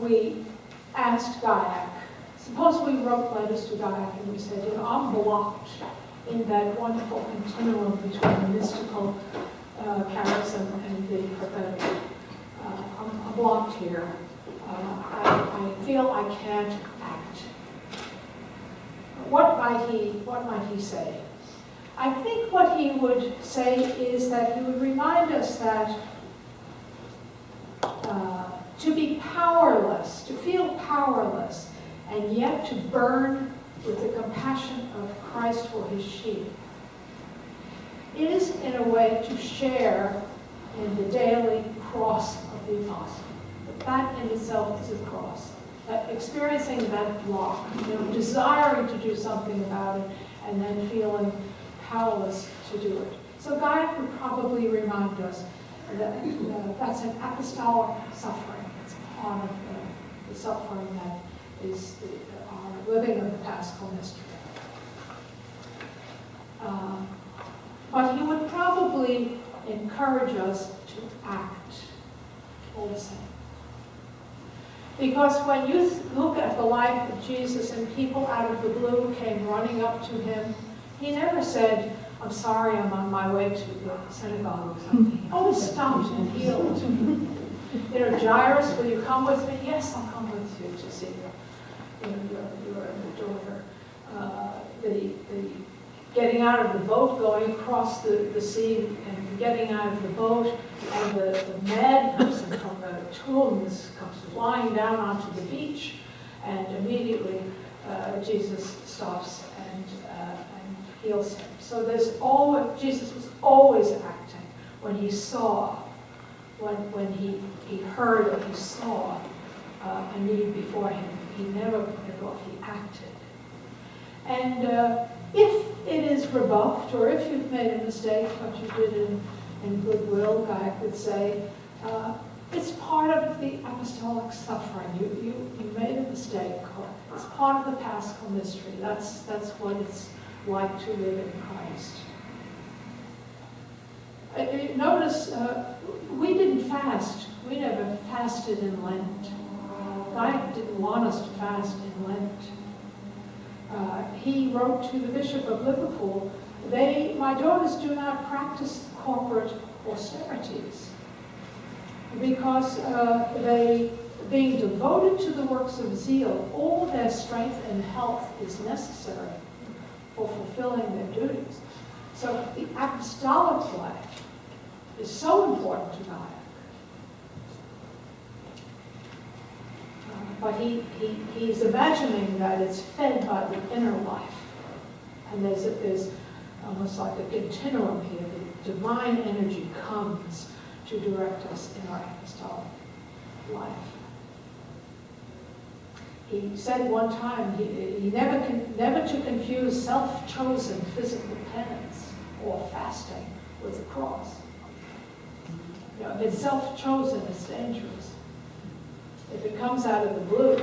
we asked Gailhac, suppose we wrote letters to Gailhac and we said, you know, I'm blocked in that wonderful continuum between the mystical charism and the prophetic. I'm blocked here. I feel I can't act. What might he say? I think what he would say is that he would remind us that to be powerless, to feel powerless, and yet to burn with the compassion of Christ for his sheep, is in a way to share in the daily cross of the apostle. That in itself is a cross. Experiencing that block, you know, desiring to do something about it, and then feeling powerless to do it. So God would probably remind us that that's an apostolic suffering. It's part of the suffering that is our living of the Paschal mystery. But he would probably encourage us to act all the same. Because when you look at the life of Jesus and people out of the blue came running up to him, he never said, I'm sorry, I'm on my way to the synagogue or something. He always stopped and healed. You know, Jairus, will you come with me? Yes, I'll come with you to see your daughter. The getting out of the boat, going across the sea and getting out of the boat, and the mad person from the tombs comes flying down onto the beach, and immediately Jesus stops and heals him. So Jesus was always acting when he saw, when he heard or he saw a need before him. He never put it off, he acted. And if it is rebuffed, or if you've made a mistake, but you did it in goodwill, Gailhac would say, it's part of the apostolic suffering. You made a mistake, or it's part of the Paschal mystery. That's what it's like to live in Christ. Notice, we didn't fast. We never fasted in Lent. God didn't want us to fast in Lent. He wrote to the Bishop of Liverpool, my daughters do not practice corporate austerities because being devoted to the works of zeal, all their strength and health is necessary for fulfilling their duties. So the apostolic life is so important to God. But he's imagining that it's fed by the inner life. And there's almost like a continuum here. The divine energy comes to direct us in our apostolic life. He said one time, he never to confuse self-chosen physical penance or fasting with the cross. You know, if it's self-chosen, it's dangerous. If it comes out of the blue,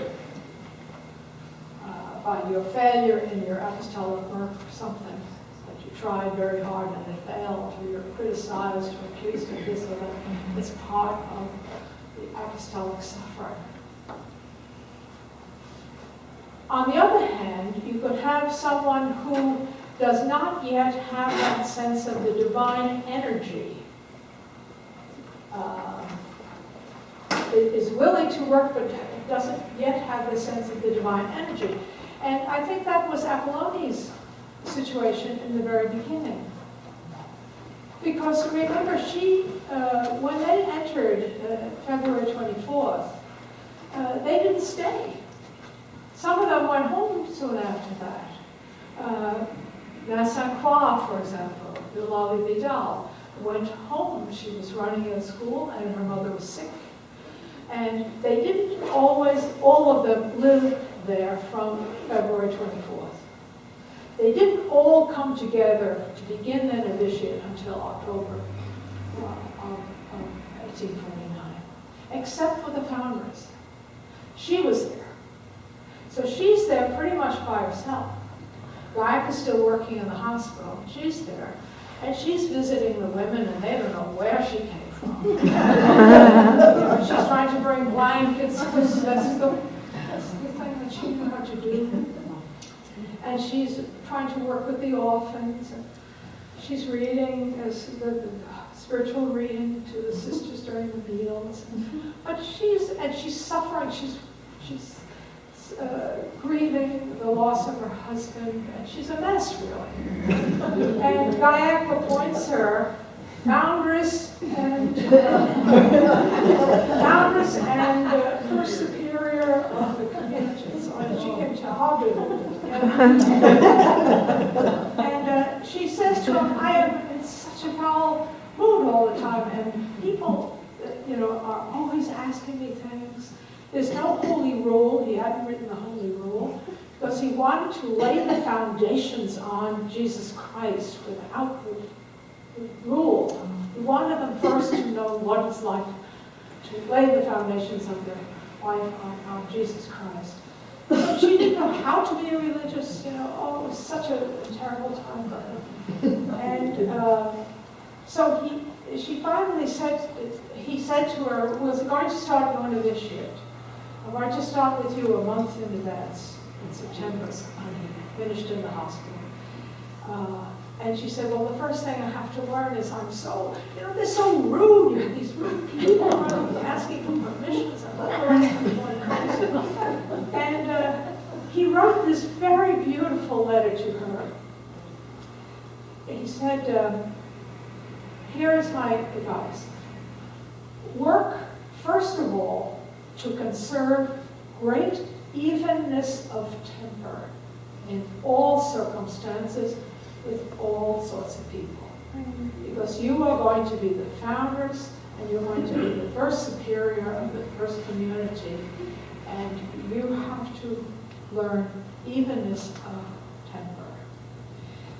by your failure in your apostolic work or something, that you tried very hard and it failed, or you're criticized or accused of this or that, it's part of the apostolic suffering. On the other hand, you could have someone who does not yet have that sense of the divine energy, is willing to work but doesn't yet have the sense of the divine energy. And I think that was Apollonie's situation in the very beginning. Because remember, when they entered February 24th, they didn't stay. Some of them went home soon after that. Sainte Croix, for example, Eulalie Vidal, went home. She was running a school and her mother was sick. And they didn't always, all of them lived there from February 24th. They didn't all come together to begin their novitiate until October of 1849, except for the foundress. She was there. So she's there pretty much by herself. Gailhac is still working in the hospital. She's there. And she's visiting the women, and they don't know where she came from. She's trying to bring blankets because that's the thing that she knew how to do. And she's trying to work with the orphans. And she's reading the spiritual reading to the sisters during the meals. But she's suffering. She's grieving the loss of her husband, and she's a mess, really. And Gailhac appoints her foundress and first superior of the community. So she came to Habu. And she says to him, I am in such a foul mood all the time, and people, are always asking me things. There's no holy rule. He hadn't written the holy rule because he wanted to lay the foundations on Jesus Christ without the rule. He wanted them first to know what it's like to lay the foundations of their life on Jesus Christ. But she didn't know how to be a religious, it was such a terrible time for her. And so she finally he said to her, was going to start going to this year. I'm going to start with you a month in advance, in September, when he finished in the hospital. And she said, well, the first thing I have to learn is I'm so, they're so rude. You have these rude people asking for permissions and all the rest of it. And he wrote this very beautiful letter to her. He said, here is my advice. Work, first of all, to conserve great evenness of temper in all circumstances with all sorts of people. Because you are going to be the founders and you're going to be the first superior of the first community, and you have to learn evenness of temper.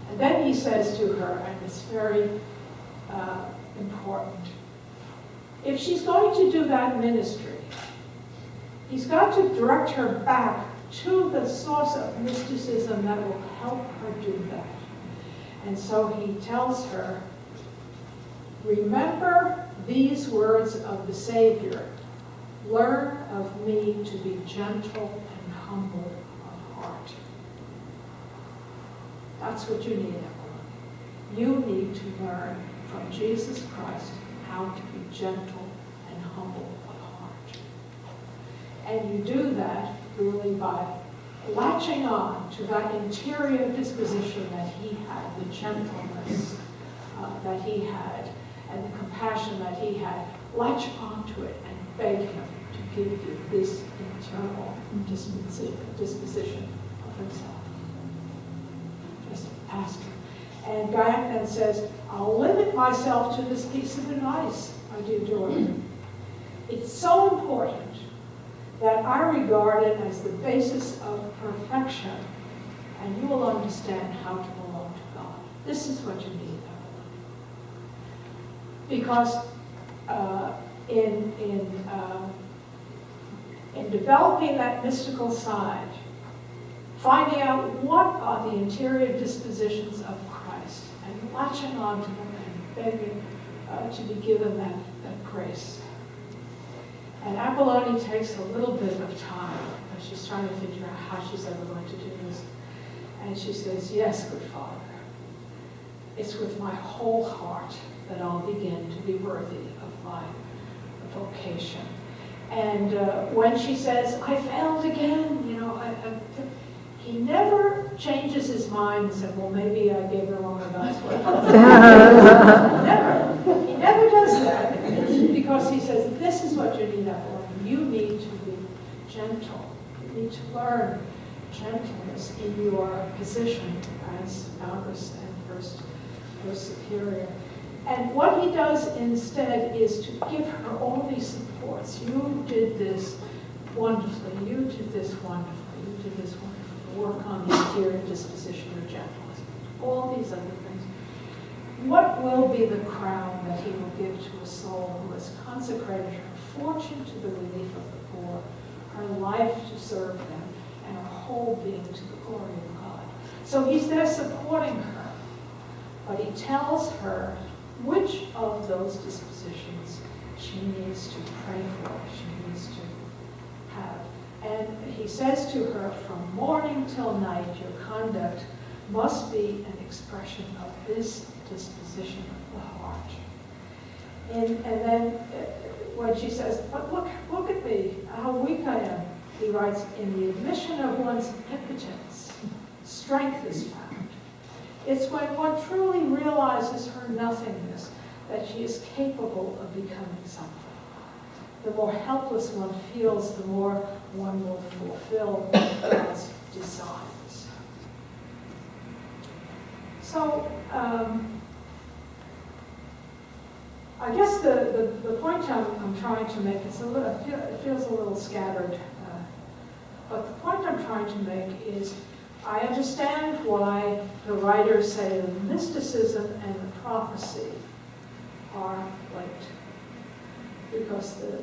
And then he says to her, and it's very important, if she's going to do that ministry, he's got to direct her back to the source of mysticism that will help her do that. And so he tells her, remember these words of the Savior, learn of me to be gentle and humble of heart. That's what you need, everyone. You need to learn from Jesus Christ how to be gentle and humble of heart. And you do that really by latching on to that interior disposition that he had, the gentleness that he had, and the compassion that he had. Latch onto it and beg him to give you this internal disposition of himself. Just ask him. And Gailhac then says, I'll limit myself to this piece of advice, my dear daughter. It's so important that I regard it as the basis of perfection, and you will understand how to belong to God. This is what you need, everyone. Because in developing that mystical side, finding out what are the interior dispositions of Christ, and latching on to them and begging to be given that grace. And Apolloni takes a little bit of time as she's trying to figure out how she's ever going to do this. And she says, yes, good Father, it's with my whole heart that I'll begin to be worthy of my vocation. And when she says, I failed again, he never changes his mind and said, well, maybe I gave the wrong advice. Never. He never does that. Because he says, this is what you need, Evelyn. You need to be gentle. You need to learn gentleness in your position as foundress and first superior. And what he does instead is to give her all these supports. You did this wonderfully. You did this wonderfully. You did this wonderfully. Work on the interior disposition of gentleness. All these other things. What will be the crown that he will give to a soul who has consecrated her fortune to the relief of the poor, her life to serve them, and her whole being to the glory of God? So he's there supporting her, but he tells her which of those dispositions she needs to pray for, she needs to have he says to her, from morning till night, your conduct must be an expression of this disposition of the heart. And then when she says, but look at me, how weak I am, he writes, in the admission of one's impotence, strength is found. It's when one truly realizes her nothingness that she is capable of becoming something. The more helpless one feels, the more one will fulfill God's designs. So, I guess the point I'm trying to make, it feels a little scattered, but the point I'm trying to make is I understand why the writers say the mysticism and the prophecy are linked. Because the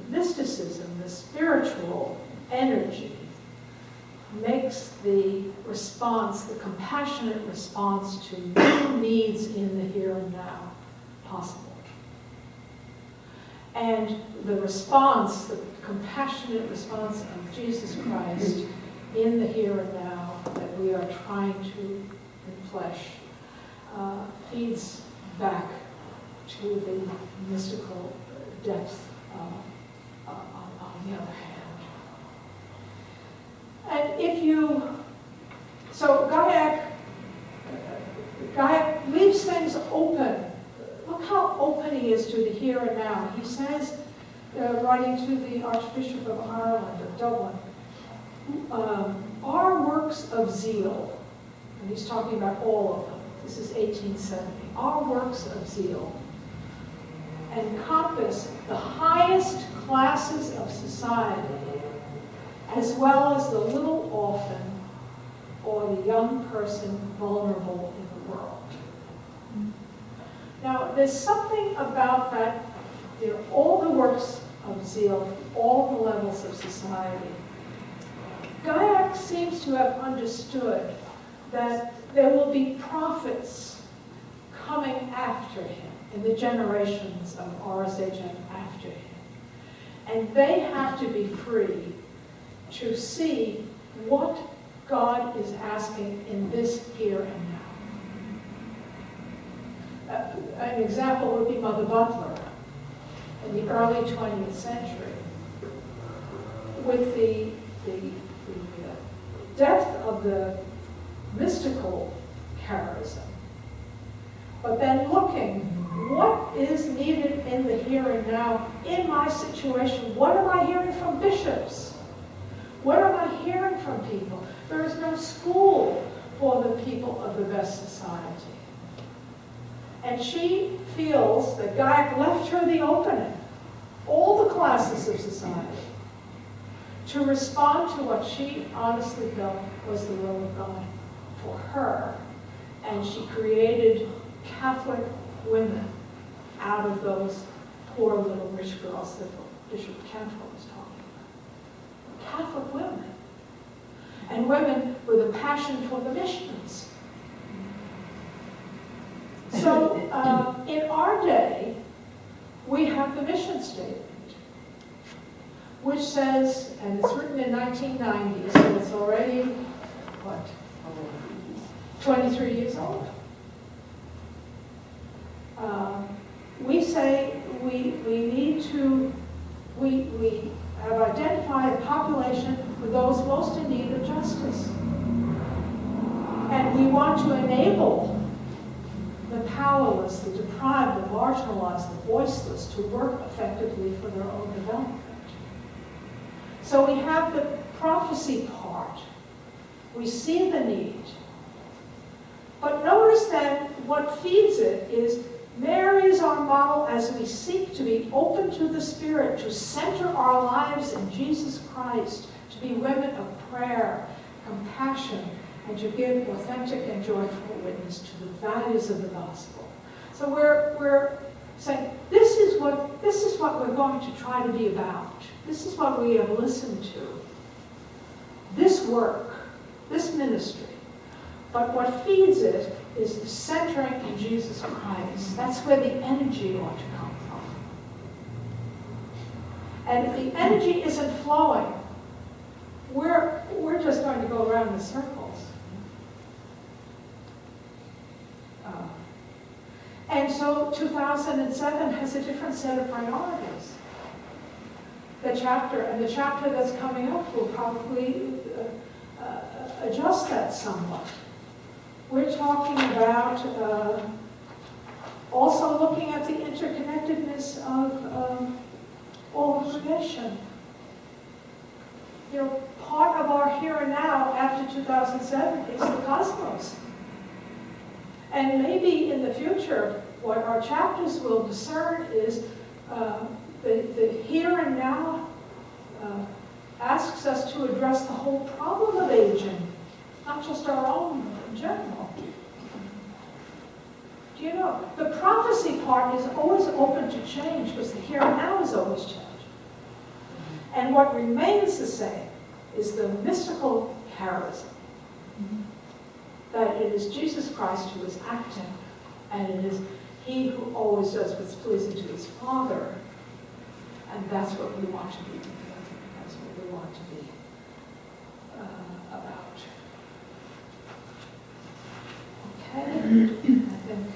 mysticism, the spiritual energy, makes the response, the compassionate response to new needs in the here and now possible. And the response, the compassionate response of Jesus Christ in the here and now that we are trying to enflesh feeds back to the mystical depth on the other hand. And if you, so Gailhac leaves things open. Look how open he is to the here and now. He says, writing to the Archbishop of Ireland, of Dublin, our works of zeal, and he's talking about all of them, this is 1870, our works of zeal encompass the highest classes of society, as well as the little orphan or the young person vulnerable in the world. Now, there's something about that, all the works of zeal, all the levels of society. Gailhac seems to have understood that there will be prophets coming after him, in the generations of RSHM after him. And they have to be free to see what God is asking in this here and now. An example would be Mother Butler in the early 20th century. With the depth of the mystical charism, but then looking, what is needed in the here and now in my situation? What am I hearing from bishops? What am I hearing from people? There is no school for the people of the best society. And she feels that Gailhac left her the opening, all the classes of society, to respond to what she honestly felt was the will of God for her. And she created Catholic women out of those poor little rich girls that Bishop Cantwell was talking about. Catholic women. And women with a passion for the missions. So in our day, we have the mission statement, which says, and it's written in 1990, so it's already, what, 23 years old. We say we have identified a population for those most in need of justice. And we want to enable the powerless, the deprived, the marginalized, the voiceless to work effectively for their own development. So we have the prophecy part. We see the need. But notice that what feeds it is Mary is our model as we seek to be open to the Spirit, to center our lives in Jesus Christ, to be women of prayer, compassion, and to give authentic and joyful witness to the values of the gospel. So we're saying this is what we're going to try to be about. This is what we have listened to. This work, this ministry. But what feeds it is the centering in Jesus Christ. That's where the energy ought to come from. And if the energy isn't flowing, we're just going to go around in circles. And so 2007 has a different set of priorities. The chapter that's coming up will probably adjust that somewhat. We're talking about also looking at the interconnectedness of all of creation. You know, part of our here and now after 2007 is the cosmos. And maybe in the future, what our chapters will discern is the here and now asks us to address the whole problem of aging, not just our own in general. Do you know, the prophecy part is always open to change because the here and now is always changing. And what remains the same is the mystical charism. That it is Jesus Christ who is acting, and it is He who always does what's pleasing to His Father. And that's what we want to be. That's what we want to be about. Okay? I think